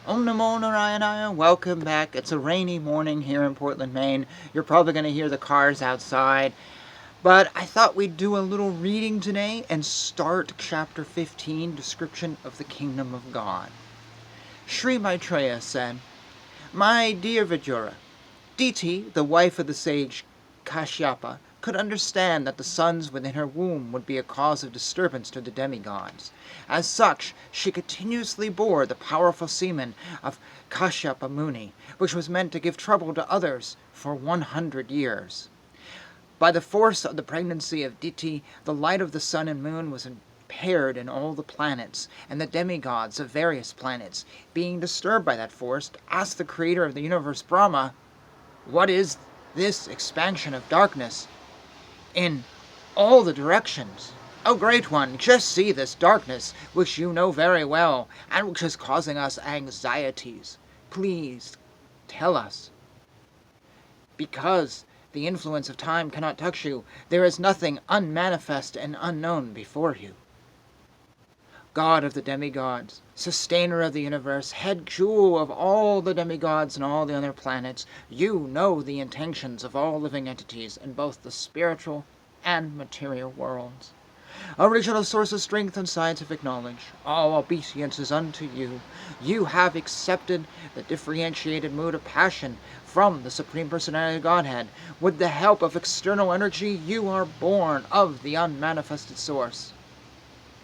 Om Namo Narayana, welcome back. It's a rainy morning here in Portland, Maine. You're probably going to hear the cars outside. But I thought we'd do a little reading today and start chapter 15, Description of the Kingdom of God. Sri Maitreya said, My dear Vajura, Diti, the wife of the sage Kashyapa, could understand that the sons within her womb would be a cause of disturbance to the demigods. As such, she continuously bore the powerful semen of Kashyapa Muni, which was meant to give trouble to others for 100 years. By the force of the pregnancy of Diti, the light of the sun and moon was impaired in all the planets, and the demigods of various planets, being disturbed by that force, asked the creator of the universe, Brahma, What is this expansion of darkness in all the directions? O Great One, just see this darkness, which you know very well, and which is causing us anxieties. Please tell us. Because the influence of time cannot touch you, there is nothing unmanifest and unknown before you. God of the demigods, sustainer of the universe, head jewel of all the demigods and all the other planets, you know the intentions of all living entities in both the spiritual and material worlds. Original source of strength and scientific knowledge, all obeisance is unto you. You have accepted the differentiated mood of passion from the Supreme Personality of Godhead. With the help of external energy, you are born of the unmanifested source.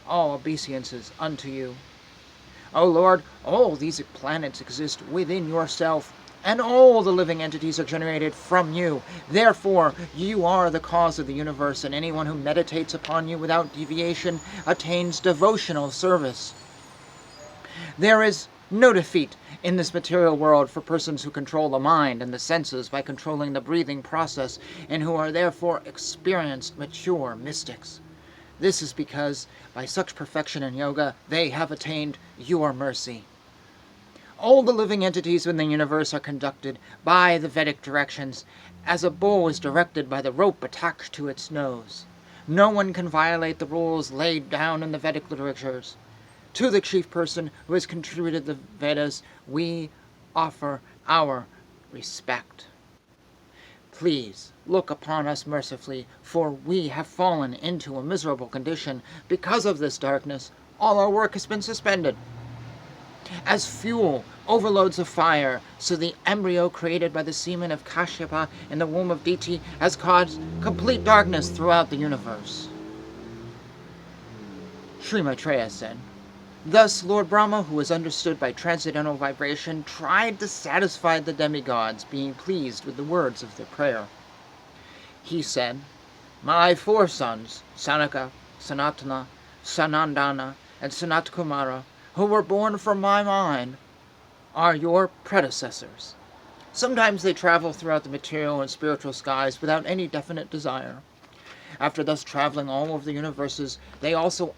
All obeisances unto you. O Lord, all these planets exist within yourself, and all the living entities are generated from you. Therefore, you are the cause of the universe, and anyone who meditates upon you without deviation attains devotional service. There is no defeat in this material world for persons who control the mind and the senses by controlling the breathing process, and who are therefore experienced, mature mystics. This is because, by such perfection in yoga, they have attained your mercy. All the living entities in the universe are conducted by the Vedic directions, as a bull is directed by the rope attached to its nose. No one can violate the rules laid down in the Vedic literatures. To the chief person who has contributed the Vedas, we offer our respect. Please look upon us mercifully, for we have fallen into a miserable condition. Because of this darkness, all our work has been suspended. As fuel overloads a fire, so the embryo created by the semen of Kashyapa in the womb of Diti has caused complete darkness throughout the universe. Sri Maitreya said, Thus Lord Brahma, who was understood by transcendental vibration, tried to satisfy the demigods, being pleased with the words of their prayer. He said, My 4 sons, Sanaka, Sanatana, Sanandana, and Sanatkumara, who were born from my mind, are your predecessors. Sometimes they travel throughout the material and spiritual skies without any definite desire. After thus traveling all over the universes, they also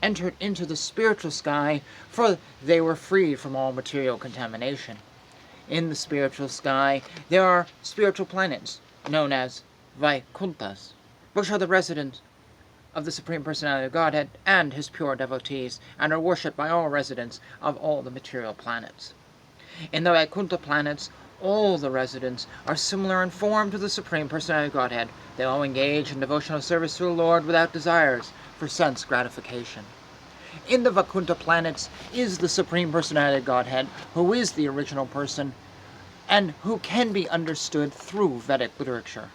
entered into the spiritual sky, for they were free from all material contamination. In the spiritual sky, there are spiritual planets, known as Vaikunthas, which are the residents of the Supreme Personality of Godhead and his pure devotees, and are worshipped by all residents of all the material planets. In the Vaikuntha planets, all the residents are similar in form to the Supreme Personality of Godhead. They all engage in devotional service to the Lord without desires for sense gratification. In the Vaikuntha planets is the Supreme Personality of Godhead, who is the original person, and who can be understood through Vedic literature.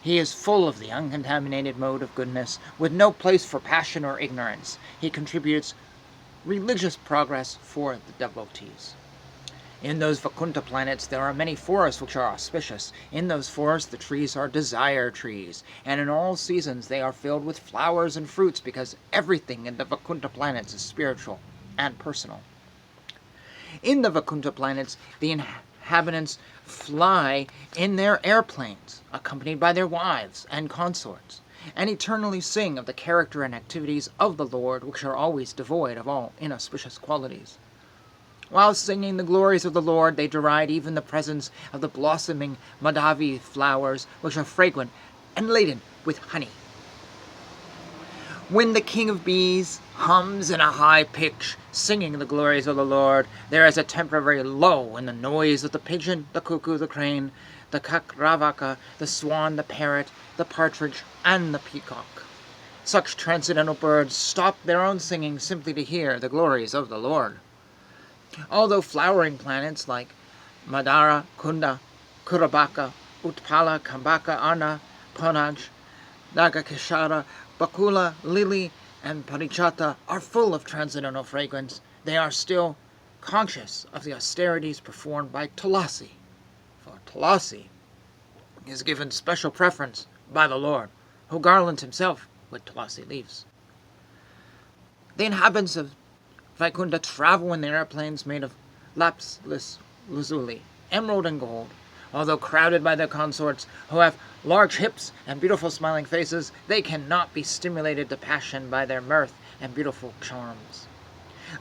He is full of the uncontaminated mode of goodness, with no place for passion or ignorance. He contributes religious progress for the devotees. In those Vaikuntha planets, there are many forests which are auspicious. In those forests, the trees are desire trees, and in all seasons they are filled with flowers and fruits, because everything in the Vaikuntha planets is spiritual and personal. In the Vaikuntha planets, the inhabitants fly in their airplanes, accompanied by their wives and consorts, and eternally sing of the character and activities of the Lord, which are always devoid of all inauspicious qualities. While singing the glories of the Lord, they deride even the presence of the blossoming Madhavi flowers, which are fragrant and laden with honey. When the king of bees hums in a high pitch, singing the glories of the Lord, there is a temporary lull in the noise of the pigeon, the cuckoo, the crane, the kakravaka, the swan, the parrot, the partridge, and the peacock. Such transcendental birds stop their own singing simply to hear the glories of the Lord. Although flowering planets like Madara, Kunda, Kurabaka, Utpala, Kambaka, Arna, Ponaj, Nagakeshara, Bakula, Lily, and Parichata are full of transcendental fragrance, they are still conscious of the austerities performed by Tulasi. For Tulasi is given special preference by the Lord, who garlands himself with Tulasi leaves. The inhabitants of Vaikunta travel in airplanes made of lapis lazuli, emerald and gold. Although crowded by their consorts, who have large hips and beautiful smiling faces, they cannot be stimulated to passion by their mirth and beautiful charms.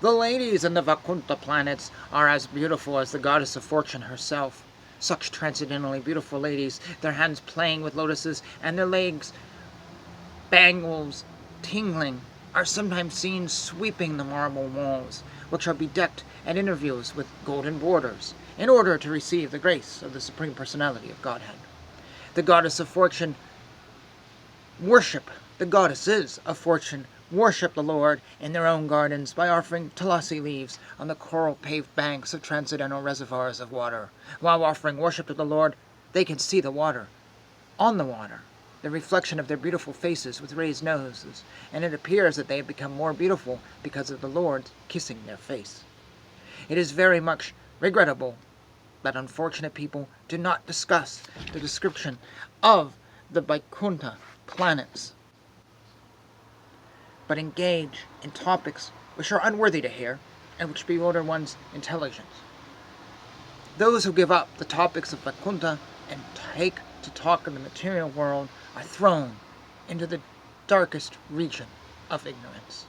The ladies in the Vakunta planets are as beautiful as the goddess of fortune herself. Such transcendently beautiful ladies, their hands playing with lotuses and their legs bangles tingling, are sometimes seen sweeping the marble walls, which are bedecked at intervals with golden borders, in order to receive the grace of the Supreme Personality of Godhead. The goddess of fortune the goddesses of fortune worship the Lord in their own gardens by offering Tulasi leaves on the coral-paved banks of transcendental reservoirs of water. While offering worship to the Lord, they can see the water, the reflection of their beautiful faces with raised noses, and it appears that they have become more beautiful because of the Lord kissing their face. It is very much regrettable that unfortunate people do not discuss the description of the Vaikuntha planets, but engage in topics which are unworthy to hear and which bewilder one's intelligence. Those who give up the topics of Vaikuntha and take to talk of the material world are thrown into the darkest region of ignorance.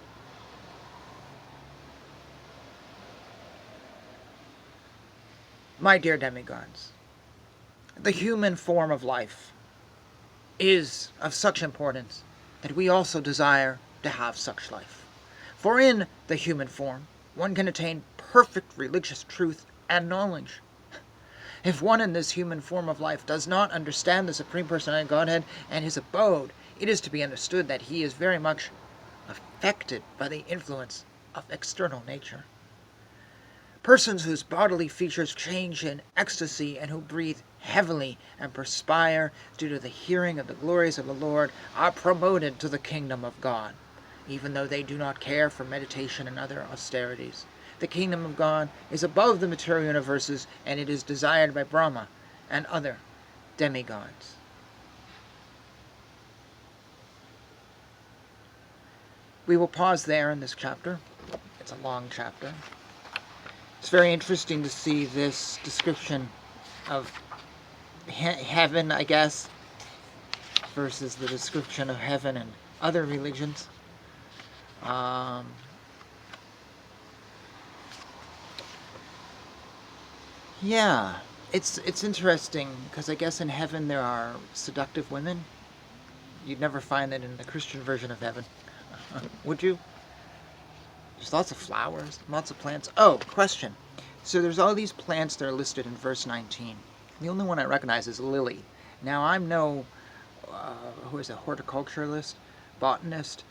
My dear demigods, the human form of life is of such importance that we also desire to have such life. For in the human form, one can attain perfect religious truth and knowledge. If one in this human form of life does not understand the Supreme Personality of Godhead and his abode, it is to be understood that he is very much affected by the influence of external nature. Persons whose bodily features change in ecstasy and who breathe heavily and perspire due to the hearing of the glories of the Lord are promoted to the kingdom of God, even though they do not care for meditation and other austerities. The kingdom of God is above the material universes, and it is desired by Brahma and other demigods. We will pause there in this chapter. It's a long chapter. It's very interesting to see this description of heaven, I guess, versus the description of heaven in other religions. Yeah, it's interesting because I guess in heaven there are seductive women. You'd never find that in the Christian version of heaven, would you? There's lots of flowers, lots of plants. Oh, question. So there's all these plants that are listed in verse 19. The only one I recognize is lily. Now I'm no, horticulturalist, botanist,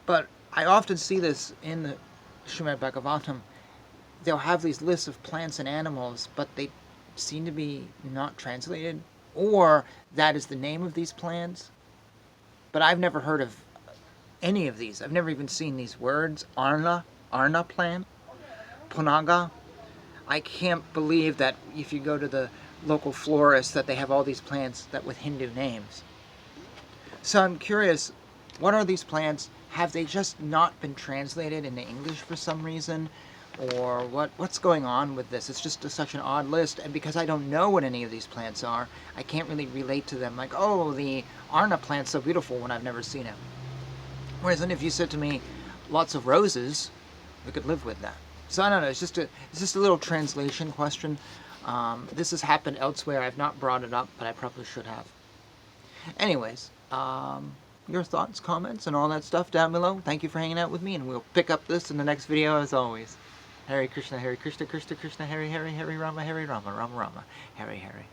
but I often see this in the Srimad Bhagavatam. They'll have these lists of plants and animals, but they seem to be not translated, or that is the name of these plants. But I've never heard of any of these. I've never even seen these words. Arna plant, Punaga. I can't believe that if you go to the local florist that they have all these plants that with Hindu names. So I'm curious, what are these plants? Have they just not been translated into English for some reason? Or what's going on with this? It's just such an odd list, and because I don't know what any of these plants are, I can't really relate to them. Like, oh, the Arna plant's so beautiful when I've never seen it. Whereas then if you said to me, lots of roses, we could live with that. So I don't know, it's just a little translation question. This has happened elsewhere. I've not brought it up, but I probably should have. Anyways, your thoughts, comments, and all that stuff down below. Thank you for hanging out with me, and we'll pick up this in the next video as always. Hare Krishna, Krishna Krishna, Hare Hare, Hare Rama, Rama Rama, Hare Hare.